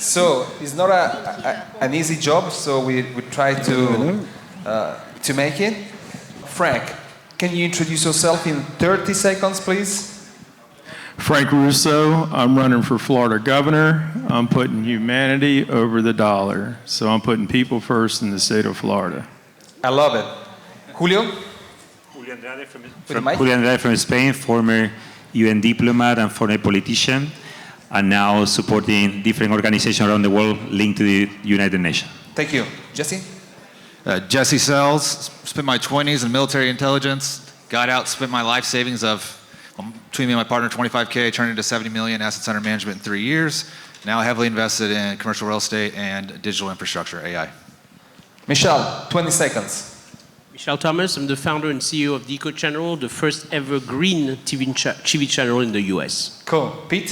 So it's not an easy job, so we try to make it. Frank, can you introduce yourself in 30 seconds, please? Frank Russo, I'm running for Florida governor. I'm putting humanity over the dollar. So I'm putting people first in the state of Florida. I love it. Julio? Julio Andrade from Spain, former UN diplomat and former politician, and now supporting different organizations around the world linked to the United Nations. Thank you. Jesse? Jesse Sells, spent my 20s in military intelligence, got out, spent my life savings of, between me and my partner, 25K, turned into 70 million assets under management in 3 years. Now heavily invested in commercial real estate and digital infrastructure, AI. Michelle, 20 seconds. Michelle Thomas, I'm the founder and CEO of Deco Channel, the first ever green TV channel in the US. Cool. Pete,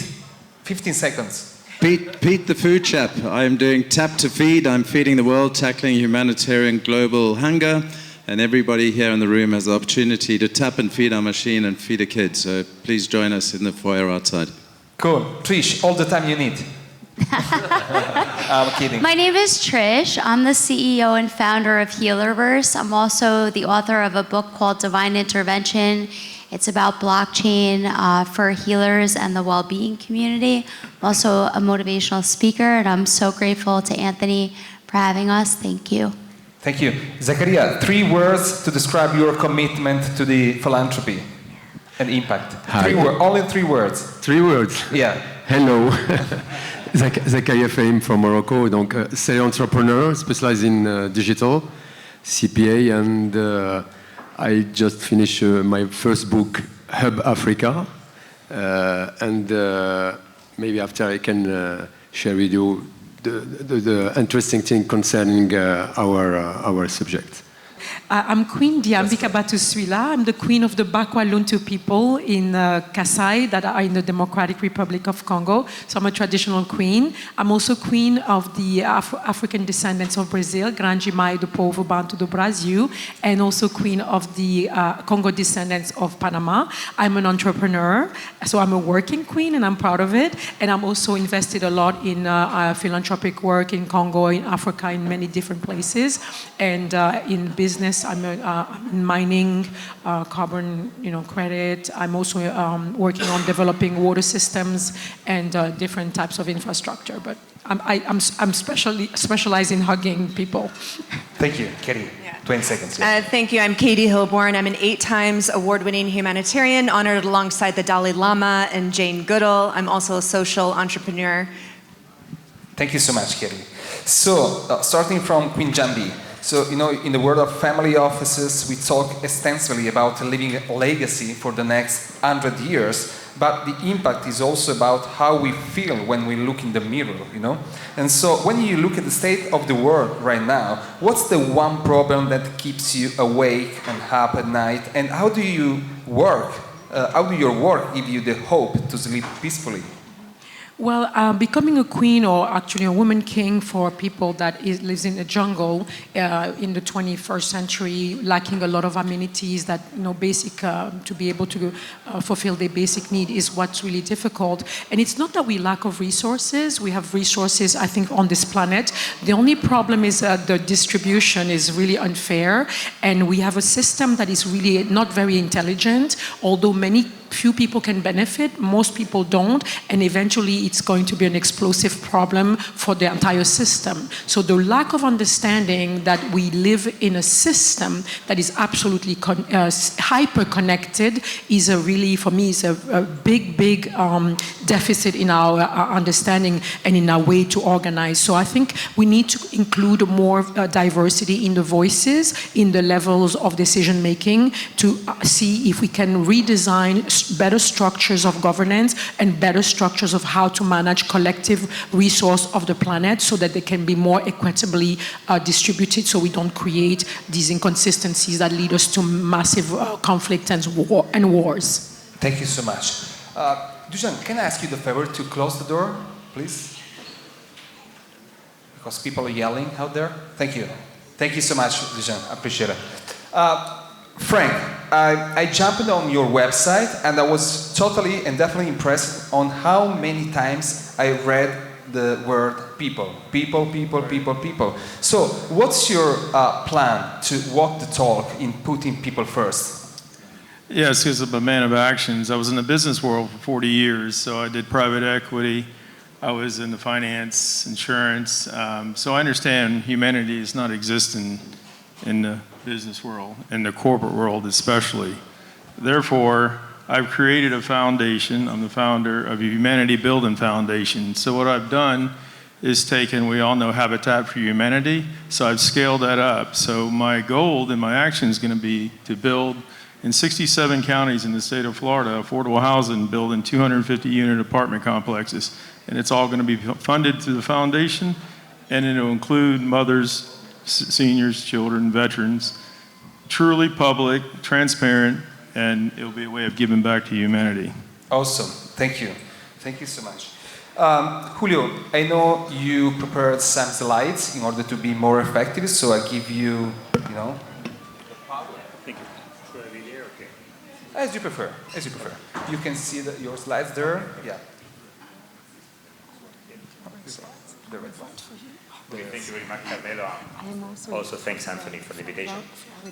15 seconds. Pete the food chap. I'm doing Tap to Feed. I'm feeding the world, tackling humanitarian global hunger. And everybody here in the room has the opportunity to tap and feed our machine and feed a kid. So please join us in the foyer outside. Cool. Trish, all the time you need. I'm kidding. My name is Trish. I'm the CEO and founder of Healerverse. I'm also the author of a book called Divine Intervention. It's about blockchain for healers and the well-being community. I'm also a motivational speaker, and I'm so grateful to Anthony for having us. Thank you. Thank you. Zakaria, 3 words to describe your commitment to the philanthropy and impact. Hi. Only 3 words. 3 words. Yeah. Hello. Zakaria Fahim from Morocco, donc serial entrepreneur, specialized in digital, CPA, and I just finished my first book, Hub Africa, and maybe after I can share with you the interesting thing concerning our subject. I'm Queen Diambika Batuswila. I'm the queen of the Bakwa Luntu people in Kasai that are in the Democratic Republic of Congo. So I'm a traditional queen. I'm also queen of the African descendants of Brazil, Grande Mãe do Povo Bantu do Brasil, and also queen of the Congo descendants of Panama. I'm an entrepreneur, so I'm a working queen, and I'm proud of it. And I'm also invested a lot in philanthropic work in Congo, in Africa, in many different places, and in business. I'm in mining, carbon, credit. I'm also working on developing water systems and different types of infrastructure. But I'm specialized in hugging people. Thank you, Katie. 20 seconds. Thank you. I'm Katie Hilborn. I'm an 8 times award-winning humanitarian, honored alongside the Dalai Lama and Jane Goodall. I'm also a social entrepreneur. Thank you so much, Katie. So, starting from Queen Jambi. So, in the world of family offices, we talk extensively about leaving a legacy for the next 100 years, but the impact is also about how we feel when we look in the mirror, And so, when you look at the state of the world right now, what's the one problem that keeps you awake and up at night, and how do you work? How do your work give you the hope to sleep peacefully? Well, becoming a queen, or actually a woman king for people that lives in a jungle in the 21st century, lacking a lot of amenities that, basic, to be able to fulfill their basic need is what's really difficult. And it's not that we lack of resources. We have resources, I think, on this planet. The only problem is that the distribution is really unfair. And we have a system that is really not very intelligent, although few people can benefit, most people don't, and eventually it's going to be an explosive problem for the entire system. So the lack of understanding that we live in a system that is absolutely hyper-connected is for me, is a big deficit in our understanding and in our way to organize. So I think we need to include more diversity in the voices, in the levels of decision-making, to see if we can redesign better structures of governance and better structures of how to manage collective resource of the planet so that they can be more equitably distributed, so we don't create these inconsistencies that lead us to massive conflict and wars. Thank you so much. Dujan, can I ask you the favor to close the door, please? Because people are yelling out there. Thank you. Thank you so much, Dujan. I appreciate it. Frank, I jumped on your website and I was totally and definitely impressed on how many times I read the word people. People, people, people, people. So what's your plan to walk the talk in putting people first? Yes, because I'm a man of actions. I was in the business world for 40 years, so I did private equity. I was in the finance, insurance. So I understand humanity is not existing in the business world, in the corporate world especially. Therefore, I've created a foundation. I'm the founder of a Humanity Building Foundation. So what I've done is taken, we all know Habitat for Humanity, so I've scaled that up. So my goal and my action is going to be to build in 67 counties in the state of Florida, affordable housing, building 250-unit apartment complexes. And it's all going to be funded through the foundation, and it'll include mothers, seniors, children, veterans, truly public, transparent, and it'll be a way of giving back to humanity. Awesome. Thank you. Thank you so much. Julio, I know you prepared some slides in order to be more effective, so I give you, Thank you. Should I be there? Okay. As you prefer, as you prefer. You can see your slides there. Yeah. The red one. Okay, thank you very much, Carmelo. Also, thanks, Anthony, for the invitation.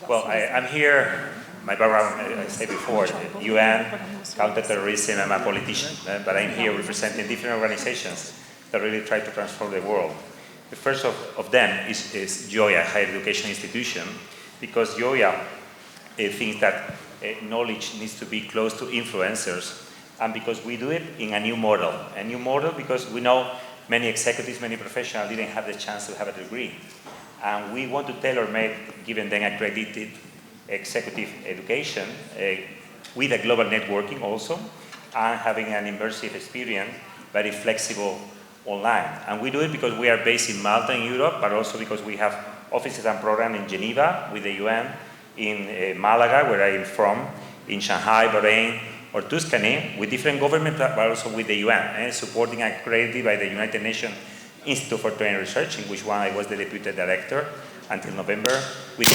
Well, I'm here, my background, I said before, UN, counterterrorism, I'm a politician, but I'm here representing different organizations that really try to transform the world. The first of them is Joya, higher education institution, because Joya thinks that knowledge needs to be close to influencers, and because we do it in a new model because we know many executives, many professionals didn't have the chance to have a degree. And we want to tailor-make, giving them accredited executive education with a global networking also, and having an immersive experience, very flexible online. And we do it because we are based in Malta in Europe, but also because we have offices and programs in Geneva with the UN, in Malaga, where I am from, in Shanghai, Bahrain, or Tuscany, with different governments, but also with the UN, supporting and accredited by the United Nations Institute for Training Research, in which one I was the deputy director until November, with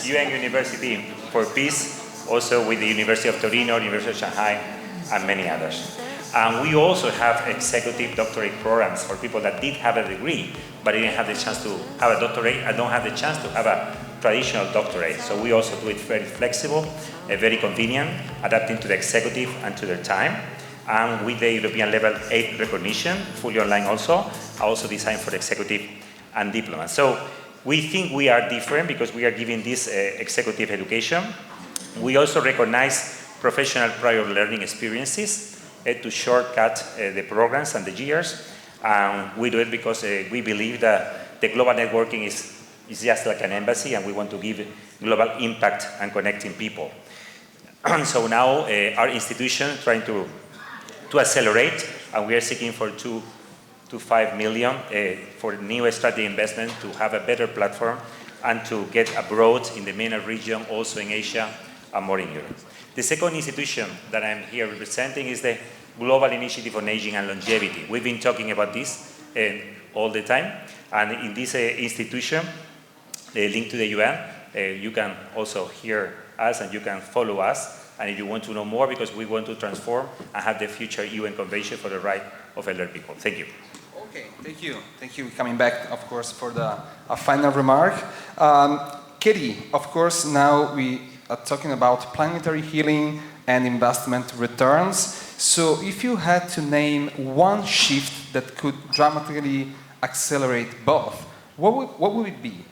the UN University for Peace, also with the University of Torino, University of Shanghai, and many others. And we also have executive doctorate programs for people that did have a degree, but didn't have the chance to have a doctorate and don't have the chance to have a traditional doctorate. So we also do it very flexible, very convenient, adapting to the executive and to their time. And with the European level 8 recognition, fully online also designed for the executive and diploma. So we think we are different because we are giving this executive education. We also recognize professional prior learning experiences to shortcut the programs and the years. We do it because we believe that the global networking is just like an embassy, and we want to give global impact and connecting people. So now our institution trying to accelerate, and we are seeking for 2 to 5 million for new strategy investment to have a better platform and to get abroad in the MENA region, also in Asia, and more in Europe. The second institution that I'm here representing is the Global Initiative on Aging and Longevity. We've been talking about this all the time, and in this institution, linked to the UN, you can also hear us and you can follow us. And if you want to know more, because we want to transform and have the future UN Convention for the Right of Elderly People. Thank you. Okay, thank you. Thank you. Coming back, of course, for the final remark. Katie, of course, now we are talking about planetary healing and investment returns. So if you had to name one shift that could dramatically accelerate both, what would it be?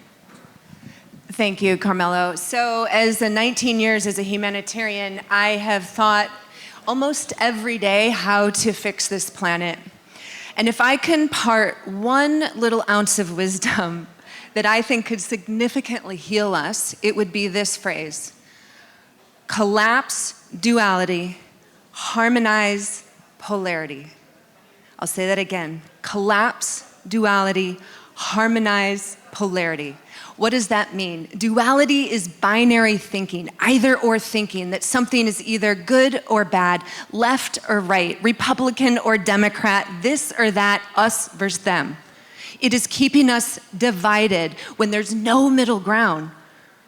Thank you, Carmelo. So as 19 years as a humanitarian, I have thought almost every day how to fix this planet. And if I can part one little ounce of wisdom that I think could significantly heal us, it would be this phrase: collapse duality, harmonize polarity. I'll say that again. Collapse duality, harmonize polarity. What does that mean? Duality is binary thinking, either or thinking, that something is either good or bad, left or right, Republican or Democrat, this or that, us versus them. It is keeping us divided when there's no middle ground,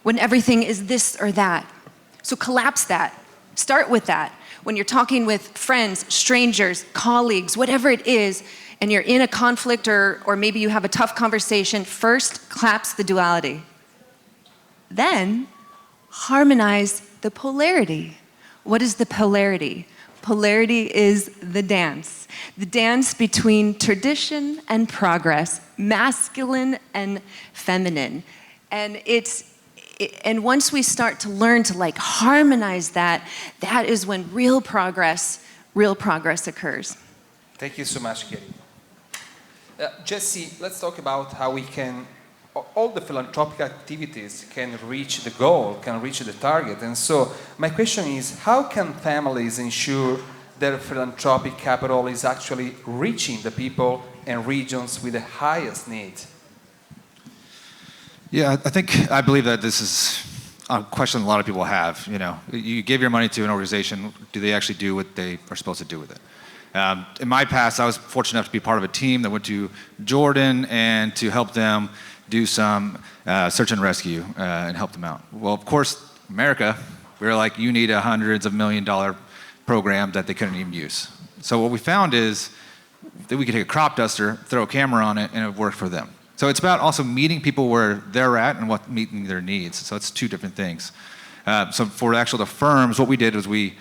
when everything is this or that. So collapse that. Start with that. when you're talking with friends, strangers, colleagues, whatever it is, and you're in a conflict or maybe you have a tough conversation, first collapse the duality. Then harmonize the polarity. What is the polarity? Polarity is the dance between tradition and progress, masculine and feminine. And once we start to learn to like harmonize that, that is when real progress occurs. Thank you so much, Katie. Jesse, let's talk about how we can, all the philanthropic activities can reach the goal, can reach the target. And so my question is, how can families ensure their philanthropic capital is actually reaching the people and regions with the highest need? Yeah, I believe that this is a question a lot of people have. You know, you give your money to an organization, do they actually do what they are supposed to do with it? In my past, I was fortunate enough to be part of a team that went to Jordan and to help them do some search and rescue and help them out. Well, of course, America, we were like, you need a hundreds of $1 million program that they couldn't even use. So what we found is that we could take a crop duster, throw a camera on it, and it worked for them. So it's about also meeting people where they're at and what meeting their needs. So it's two different things. So for the firms, what we did was we've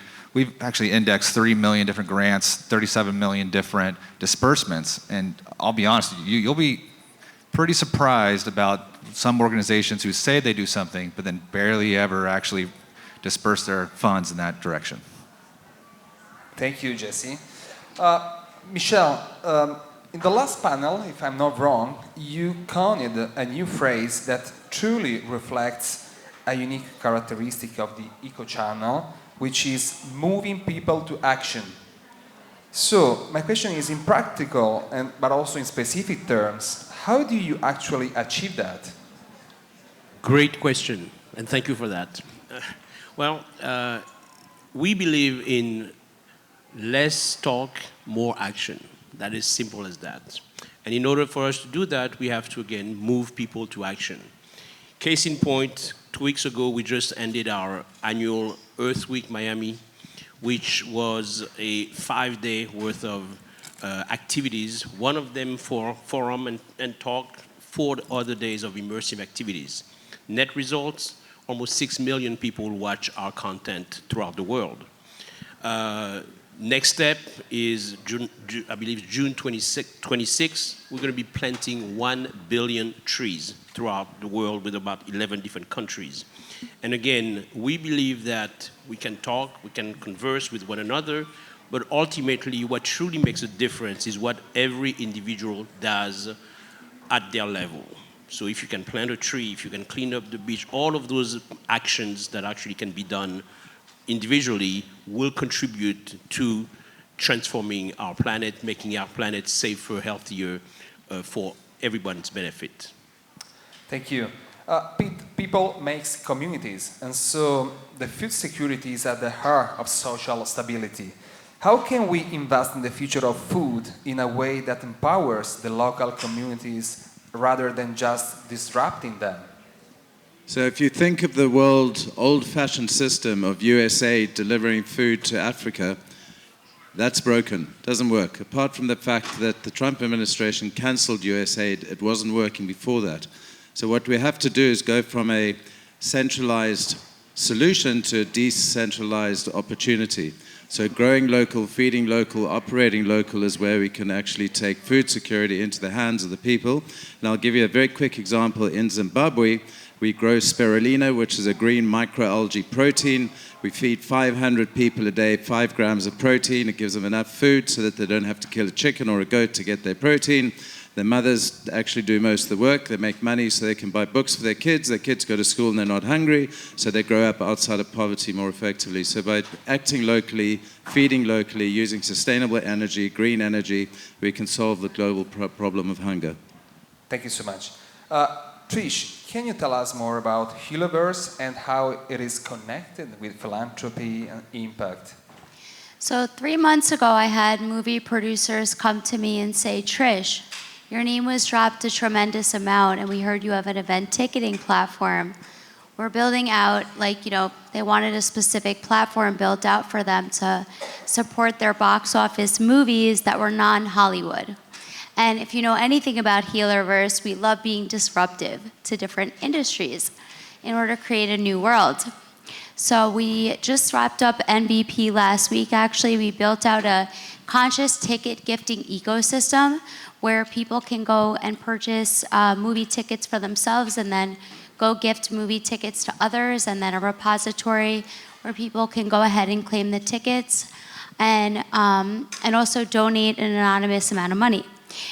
actually indexed 3 million different grants, 37 million different disbursements. And I'll be honest, you'll be pretty surprised about some organizations who say they do something, but then barely ever actually disperse their funds in that direction. Thank you, Jesse. Michelle, in the last panel, if I'm not wrong, you coined a new phrase that truly reflects a unique characteristic of the eco-channel, which is moving people to action. So my question is, in practical, but also in specific terms, how do you actually achieve that? Great question, and thank you for that. We believe in less talk, more action. That is simple as that. And in order for us to do that, we have to, again, move people to action. Case in point, 2 weeks ago, we just ended our annual Earth Week Miami, which was a 5-day worth of activities, one of them for forum and talk, 4 other days of immersive activities. Net results, almost 6 million people watch our content throughout the world. Next step is, I believe June 26, we're going to be planting 1 billion trees throughout the world with about 11 different countries. And again, we believe that we can talk, we can converse with one another, but ultimately what truly makes a difference is what every individual does at their level. So if you can plant a tree, if you can clean up the beach, all of those actions that actually can be done individually will contribute to transforming our planet, making our planet safer, healthier for everyone's benefit. Thank you. People make communities, and so the food security is at the heart of social stability. How can we invest in the future of food in a way that empowers the local communities rather than just disrupting them? So if you think of the world old-fashioned system of USAID delivering food to Africa, that's broken, doesn't work. Apart from the fact that the Trump administration canceled USAID, it wasn't working before that. So what we have to do is go from a centralized solution to a decentralized opportunity. So growing local, feeding local, operating local is where we can actually take food security into the hands of the people. And I'll give you a very quick example. In Zimbabwe, we grow spirulina, which is a green microalgae protein. We feed 500 people a day 5 grams of protein. It gives them enough food so that they don't have to kill a chicken or a goat to get their protein. Their mothers actually do most of the work. They make money so they can buy books for their kids. Their kids go to school and they're not hungry, so they grow up outside of poverty more effectively. So by acting locally, feeding locally, using sustainable energy, green energy, we can solve the global problem of hunger. Thank you so much. Trish, can you tell us more about Healiverse and how it is connected with philanthropy and impact? So 3 months ago, I had movie producers come to me and say, Trish, your name was dropped a tremendous amount, and we heard you have an event ticketing platform. we're building out, like, they wanted a specific platform built out for them to support their box office movies that were non-Hollywood. And if you know anything about Healerverse, we love being disruptive to different industries in order to create a new world. So we just wrapped up MVP last week, actually. We built out a conscious ticket gifting ecosystem where people can go and purchase movie tickets for themselves and then go gift movie tickets to others, and then a repository where people can go ahead and claim the tickets and also donate an anonymous amount of money.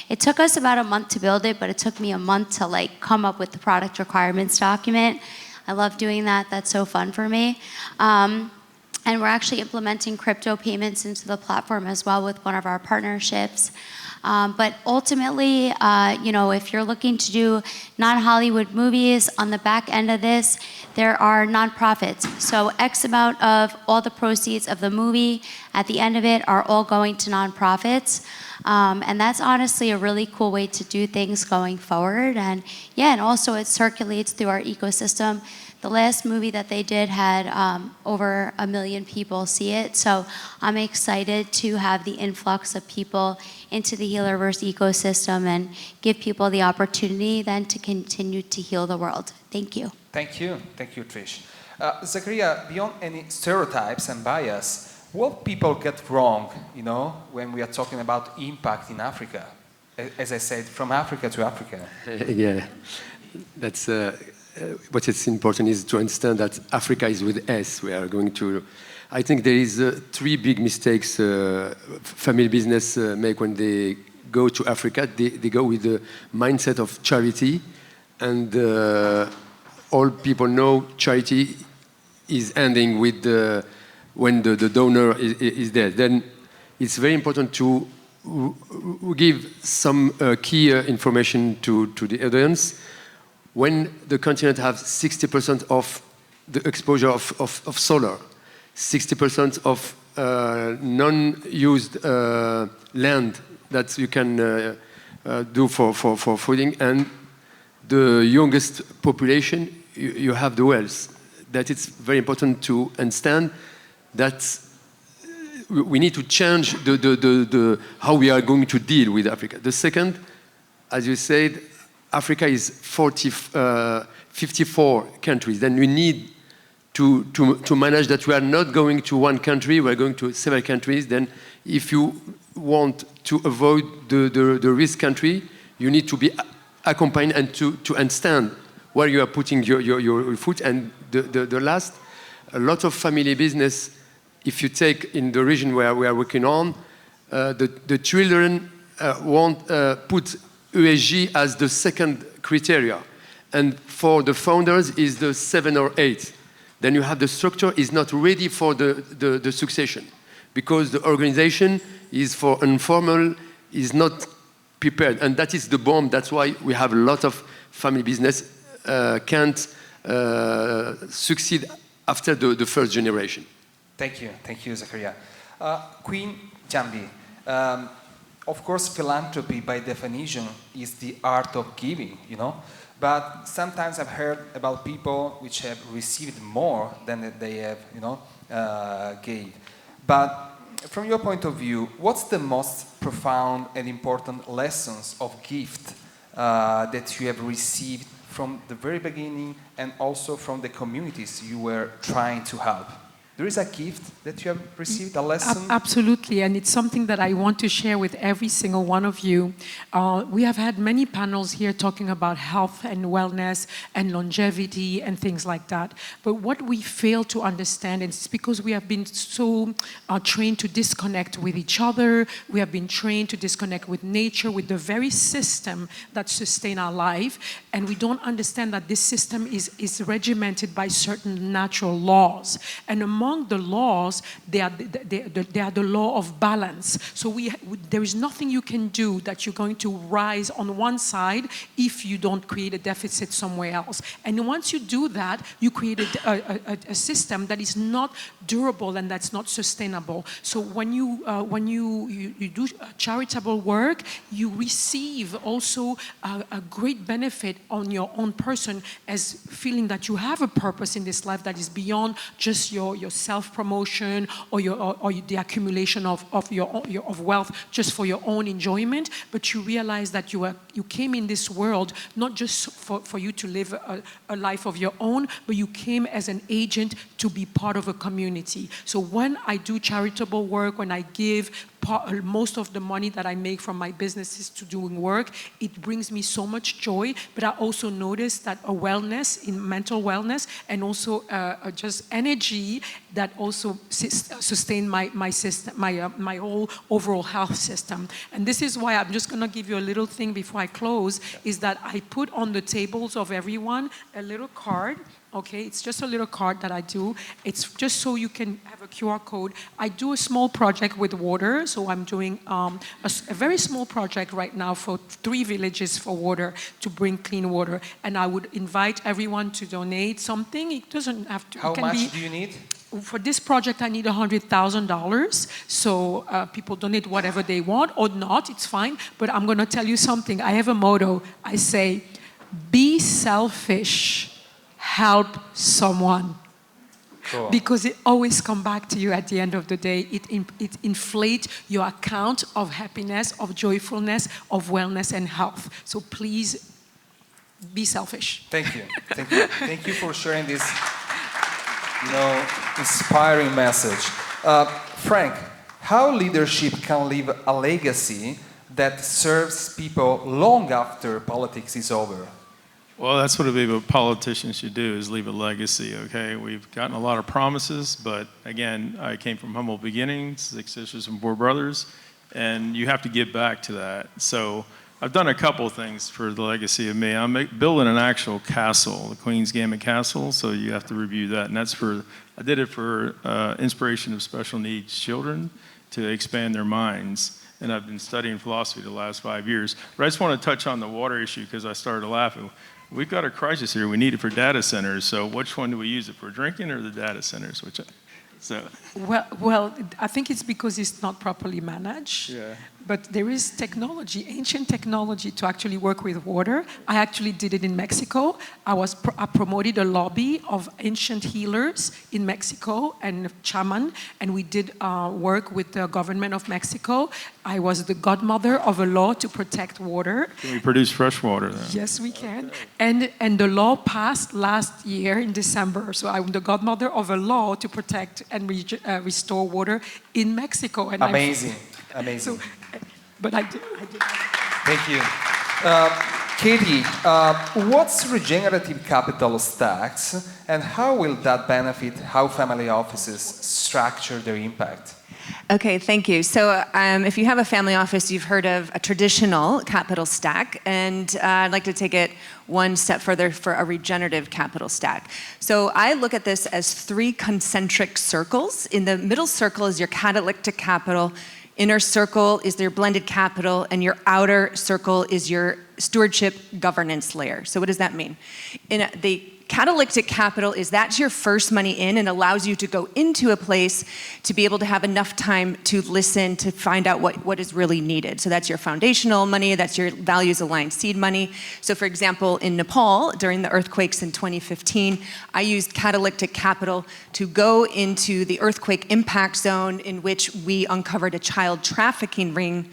It took us about a month to build it, but it took me a month to come up with the product requirements document. I love doing that. That's so fun for me. And we're actually implementing crypto payments into the platform as well with one of our partnerships. But ultimately, if you're looking to do non-Hollywood movies, on the back end of this, there are nonprofits. So X amount of all the proceeds of the movie at the end of it are all going to nonprofits. And that's honestly a really cool way to do things going forward. And also it circulates through our ecosystem. The last movie that they did had over 1 million people see it. So I'm excited to have the influx of people into the Healerverse ecosystem and give people the opportunity then to continue to heal the world. Thank you. Thank you, Trish. Zakaria, beyond any stereotypes and bias, what people get wrong, when we are talking about impact in Africa? As I said, from Africa to Africa. Yeah, that's what is important is to understand that Africa is with S. We are going to. I think there is 3 big mistakes family business make when they go to Africa. They go with the mindset of charity, and all people know charity is ending with when the donor is there. Then it's very important to give some key information to the audience. When the continent has 60% of the exposure of solar, 60% of non-used land that you can do for fooding, and the youngest population, you have the wealth. That it's very important to understand that we need to change the how we are going to deal with Africa. The second, as you said, Africa is 54 countries. Then we need to manage that we are not going to one country, we are going to several countries. Then if you want to avoid the risk country, you need to be accompanied and to understand where you are putting your foot. And the last, a lot of family business, if you take in the region where we are working on, the children won't put ESG as the second criteria. And for the founders is the 7 or 8. Then you have the structure is not ready for the succession because the organization is for informal, is not prepared. And that is the bomb. That's why we have a lot of family business can't succeed after the first generation. Thank you, Zakaria. Queen Jambi, of course, philanthropy by definition is the art of giving, But sometimes I've heard about people which have received more than they have, gave. But from your point of view, what's the most profound and important lessons of gift that you have received from the very beginning and also from the communities you were trying to help? There is a gift that you have received, a lesson? Absolutely, and it's something that I want to share with every single one of you. We have had many panels here talking about health and wellness and longevity and things like that. But what we fail to understand, and it's because we have been so trained to disconnect with each other, we have been trained to disconnect with nature, with the very system that sustains our life, and we don't understand that this system is regimented by certain natural laws. And among the laws, they are the law of balance. So there is nothing you can do that you're going to rise on one side if you don't create a deficit somewhere else. And once you do that, you create a system that is not durable and that's not sustainable. So when you do charitable work, you receive also a great benefit on your own person as feeling that you have a purpose in this life that is beyond just your self-promotion or the accumulation of wealth just for your own enjoyment, but you realize that you came in this world not just for you to live a life of your own, but you came as an agent to be part of a community. So when I do charitable work, when I give most of the money that I make from my businesses to doing work, it brings me so much joy, but I also notice that a wellness, in mental wellness, and also just energy that also sustain my system, my whole overall health system. And this is why I'm just gonna give you a little thing before I close, is that I put on the tables of everyone a little card. Okay, it's just a little card that I do. It's just so you can have a QR code. I do a small project with water, so I'm doing a very small project right now for 3 villages for water, to bring clean water. And I would invite everyone to donate something. It doesn't have to. How much do you need? For this project, I need $100,000. So people donate whatever they want or not, it's fine. But I'm gonna tell you something. I have a motto. I say, be selfish. Help someone. Cool. Because it always comes back to you at the end of the day. It inflates your account of happiness, of joyfulness, of wellness and health. So please be selfish. Thank you. Thank you. Thank you for sharing this, inspiring message. Frank, how leadership can leave a legacy that serves people long after politics is over? Well, that's what a politician should do, is leave a legacy, okay? We've gotten a lot of promises, but again, I came from humble beginnings, 6 sisters and 4 brothers, and you have to give back to that. So I've done a couple of things for the legacy of me. I'm building an actual castle, the Queen's Gambit Castle, so you have to review that. And I did it for inspiration of special needs children to expand their minds. And I've been studying philosophy the last 5 years. But I just want to touch on the water issue because I started laughing. We've got a crisis here. We need it for data centers. So which one do we use it for, drinking or the data centers? Well, I think it's because it's not properly managed. Yeah. But there is technology, ancient technology, to actually work with water. I actually did it in Mexico. I promoted a lobby of ancient healers in Mexico and shaman, and we did work with the government of Mexico. I was the godmother of a law to protect water. Can we produce fresh water then? Yes, we can. And the law passed last year in December. So I'm the godmother of a law to protect and restore water in Mexico. And amazing. Amazing. So, but I did. Thank you. Katie, what's regenerative capital stacks and how will that benefit how family offices structure their impact? Okay, thank you. So if you have a family office, you've heard of a traditional capital stack, and I'd like to take it one step further for a regenerative capital stack. So I look at this as 3 concentric circles. In the middle circle is your catalytic capital, inner circle is your blended capital, and your outer circle is your stewardship governance layer. So what does that mean? In the catalytic capital that's your first money in and allows you to go into a place to be able to have enough time to listen, to find out what is really needed. So that's your foundational money, that's your values-aligned seed money. So for example, in Nepal, during the earthquakes in 2015, I used catalytic capital to go into the earthquake impact zone in which we uncovered a child trafficking ring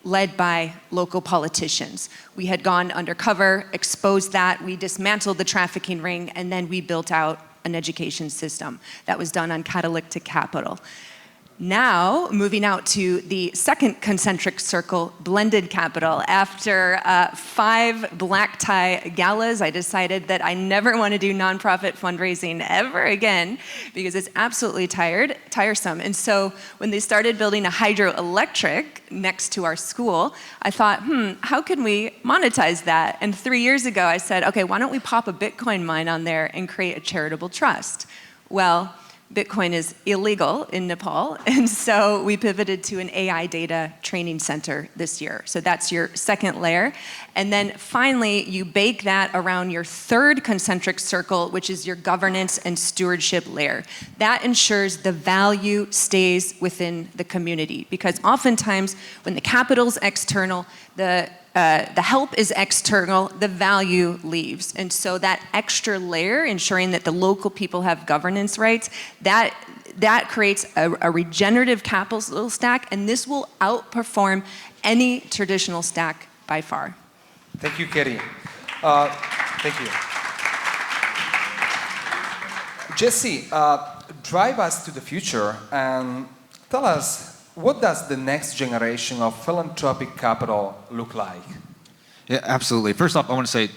led by local politicians. We had gone undercover, exposed that, we dismantled the trafficking ring, and then we built out an education system. That was done on catalytic capital. Now, moving out to the second concentric circle, blended capital. After 5 black tie galas, I decided that I never want to do nonprofit fundraising ever again because it's absolutely tiresome. And so when they started building a hydroelectric next to our school, I thought, how can we monetize that? And 3 years ago, I said, okay, why don't we pop a Bitcoin mine on there and create a charitable trust? Well, Bitcoin is illegal in Nepal, and so we pivoted to an AI data training center this year. So that's your second layer. And then finally, you bake that around your third concentric circle, which is your governance and stewardship layer. That ensures the value stays within the community, because oftentimes when the capital's external, the help is external, the value leaves. And so that extra layer, ensuring that the local people have governance rights, that creates a regenerative capital stack, and this will outperform any traditional stack by far. Thank you, Katie. Thank you. Jesse, drive us to the future and tell us, what does the next generation of philanthropic capital look like? Yeah, absolutely. First off, I want to say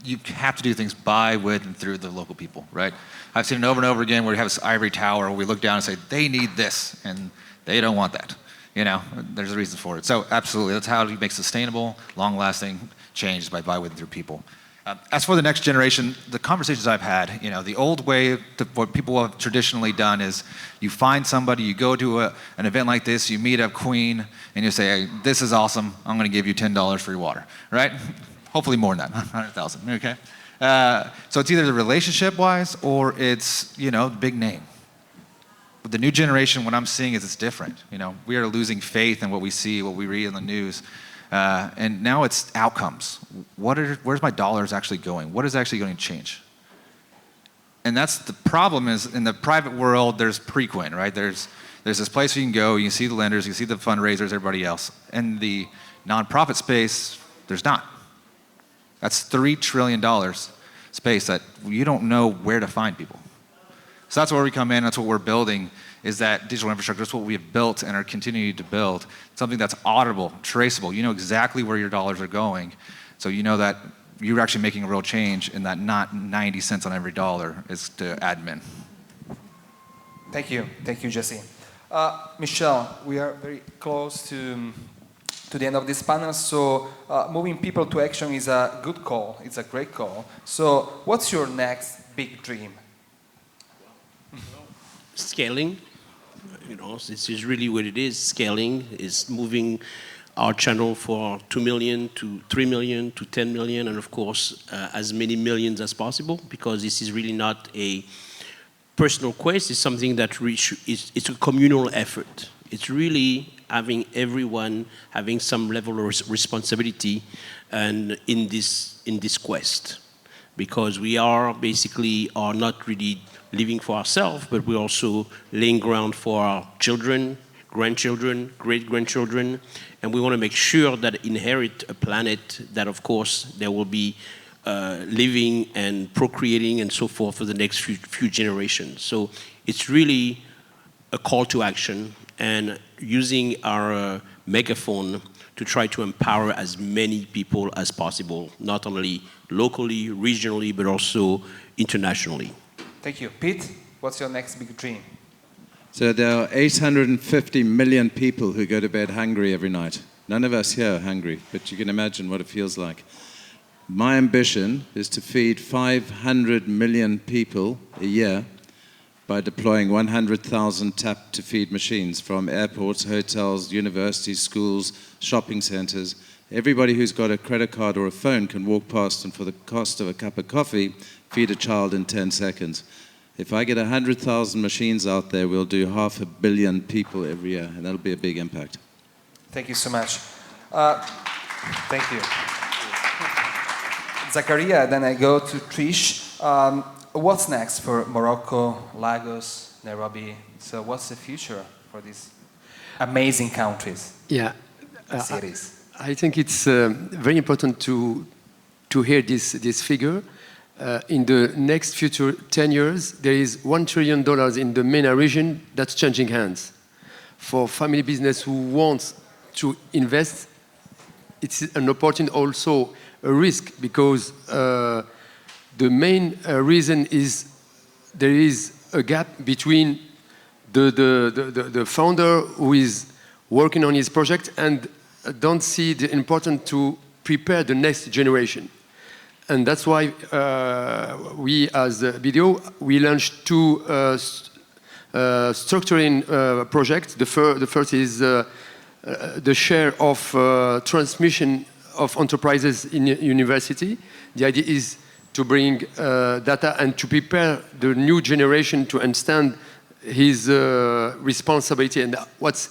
you have to do things by, with, and through the local people, right? I've seen it over and over again where we have this ivory tower where we look down and say, they need this, and they don't want that. You know, there's a reason for it. So absolutely, that's how you make sustainable, long-lasting change, by, with, and through people. As for the next generation, the conversations I've had, you know, the old way, what people have traditionally done is you find somebody, you go to an event like this, you meet a queen, and you say, hey, this is awesome, I'm going to give you $10 for your water, right? Hopefully more than that, 100,000, okay? So it's either the relationship-wise or it's, you know, big name. With the new generation, what I'm seeing is it's different. You know, we are losing faith in what we see, what we read in the news. And now it's outcomes. Where's my dollars actually going? What is actually going to change? And that's the problem is in the private world, there's Preqin, right? There's this place where you can go, you can see the lenders, you can see the fundraisers, everybody else. In the nonprofit space, there's not. That's $3 trillion space that you don't know where to find people. So that's where we come in, that's what we're building, is that digital infrastructure. That's what we have built and are continuing to build. Something that's auditable, traceable. You know exactly where your dollars are going. So you know that you're actually making a real change and that not 90 cents on every dollar is to admin. Thank you, Jesse. Michelle, we are very close to the end of this panel, so moving people to action is a good call, it's a great call. So what's your next big dream? Scaling, you know, this is really what it is. Scaling is moving our channel for 2 million to 3 million to 10 million, and of course, as many millions as possible, because this is really not a personal quest, it's something that it's a communal effort. It's really having everyone having some level of responsibility and in this quest, because we are not really living for ourselves, but we're also laying ground for our children, grandchildren, great-grandchildren, and we want to make sure that inherit a planet that, of course, there will be living and procreating and so forth for the next few generations. So it's really a call to action and using our megaphone to try to empower as many people as possible, not only locally, regionally, but also internationally. Thank you. Pete, what's your next big dream? So there are 850 million people who go to bed hungry every night. None of us here are hungry, but you can imagine what it feels like. My ambition is to feed 500 million people a year by deploying 100,000 tap-to-feed machines from airports, hotels, universities, schools, shopping centers. Everybody who's got a credit card or a phone can walk past and for the cost of a cup of coffee, feed a child in 10 seconds. If I get 100,000 machines out there, we'll do 500 million people every year, and that'll be a big impact. Thank you so much. Thank you. Zakaria, then I go to Trish. What's next for Morocco, Lagos, Nairobi? So what's the future for these amazing countries, cities? I think it's very important to hear this figure. In the next future 10 years, there is $1 trillion in the MENA region that's changing hands. For family business who wants to invest, it's an opportunity, also a risk, because the main reason is there is a gap between the founder who is working on his project and don't see the importance to prepare the next generation. And that's why we, as BDO, we launched two structuring projects. The first is the share of transmission of enterprises in university. The idea is to bring data and to prepare the new generation to understand his responsibility and what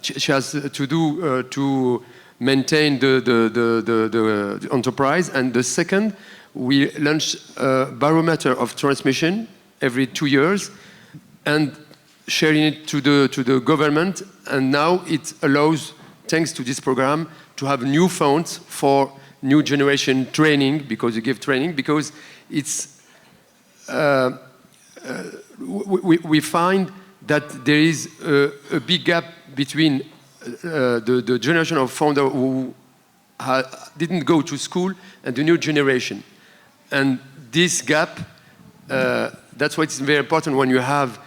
she has to do to maintain the enterprise. And the second, we launched a barometer of transmission every 2 years and sharing it to the government. And now it allows, thanks to this program, to have new funds for new generation training, because you give training, because it's we find that there is a big gap between the generation of founders who didn't go to school and the new generation. And this gap, that's why it's very important when you have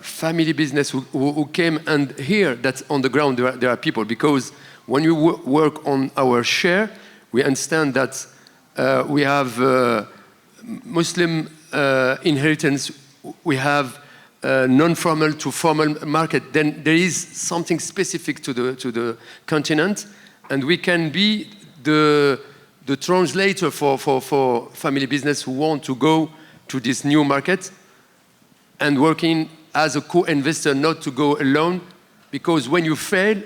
family business who came, and here that's on the ground there are people, because when you work on our share, we understand that we have Muslim inheritance, we have non-formal to formal market. Then there is something specific to the continent, and we can be the translator for family business who want to go to this new market, and working as a co-investor, not to go alone, because when you fail,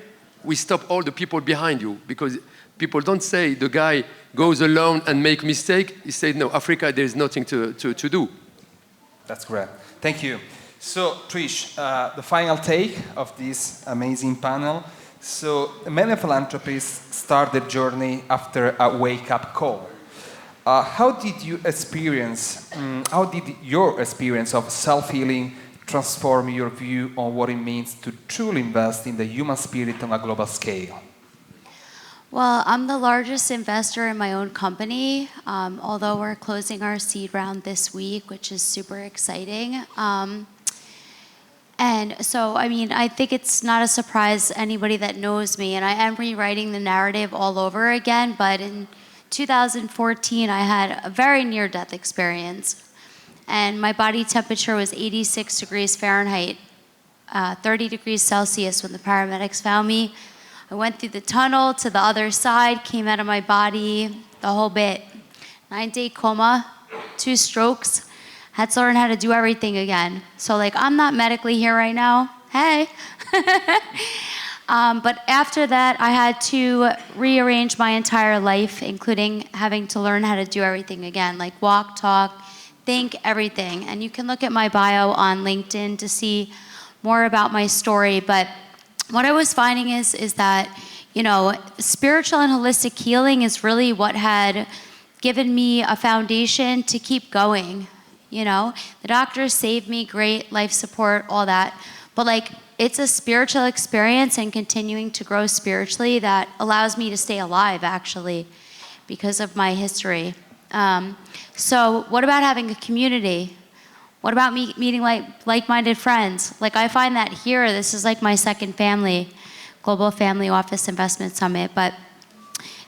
we stop all the people behind you, because people don't say the guy goes alone and make mistake. He said, no, Africa, there is nothing to do. That's great. Thank you. So, Trish, the final take of this amazing panel. So, many philanthropists start their journey after a wake-up call. How did your experience of self-healing transform your view on what it means to truly invest in the human spirit on a global scale? Well, I'm the largest investor in my own company, although we're closing our seed round this week, which is super exciting. And so, I mean, I think it's not a surprise to anybody that knows me, and I am rewriting the narrative all over again, but in 2014, I had a very near-death experience, and my body temperature was 86 degrees Fahrenheit, 30 degrees Celsius when the paramedics found me. I went through the tunnel to the other side, came out of my body, the whole bit. 9-day coma, 2 strokes, had to learn how to do everything again. So like, I'm not medically here right now, hey. But after that, I had to rearrange my entire life, including having to learn how to do everything again, like walk, talk, think, everything. And you can look at my bio on LinkedIn to see more about my story. But what I was finding is that, you know, spiritual and holistic healing is really what had given me a foundation to keep going, you know. The doctors saved me, great, life support, all that. But like, it's a spiritual experience and continuing to grow spiritually that allows me to stay alive, actually, because of my history. So what about having a community? What about meeting like-minded friends? Like, I find that here, this is like my second family, Global Family Office Investment Summit, but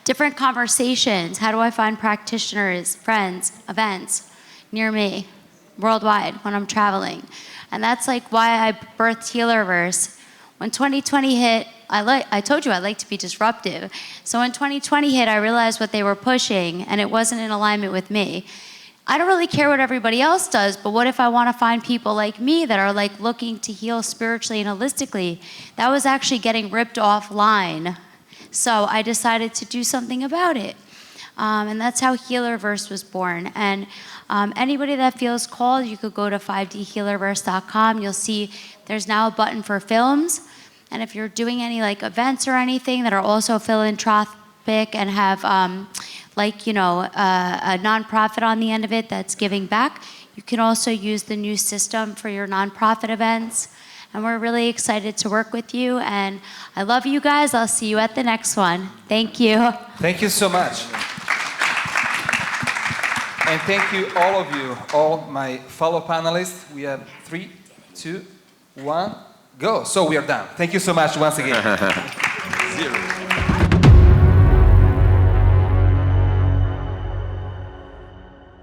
different conversations. How do I find practitioners, friends, events near me, worldwide, when I'm traveling? And that's like why I birthed Healerverse. When 2020 hit, I told you I like to be disruptive. So when 2020 hit, I realized what they were pushing, and it wasn't in alignment with me. I don't really care what everybody else does, but what if I want to find people like me that are like looking to heal spiritually and holistically? That was actually getting ripped offline. So I decided to do something about it. And that's how Healerverse was born. And anybody that feels called, you could go to 5dhealerverse.com. You'll see there's now a button for films. And if you're doing any like events or anything that are also philanthropic and have like, you know, a nonprofit on the end of it that's giving back, you can also use the new system for your nonprofit events. And we're really excited to work with you. And I love you guys. I'll see you at the next one. Thank you. Thank you so much. And thank you, all of you, all my fellow panelists. We have 3, 2, 1, go. So we are done. Thank you so much once again. 0.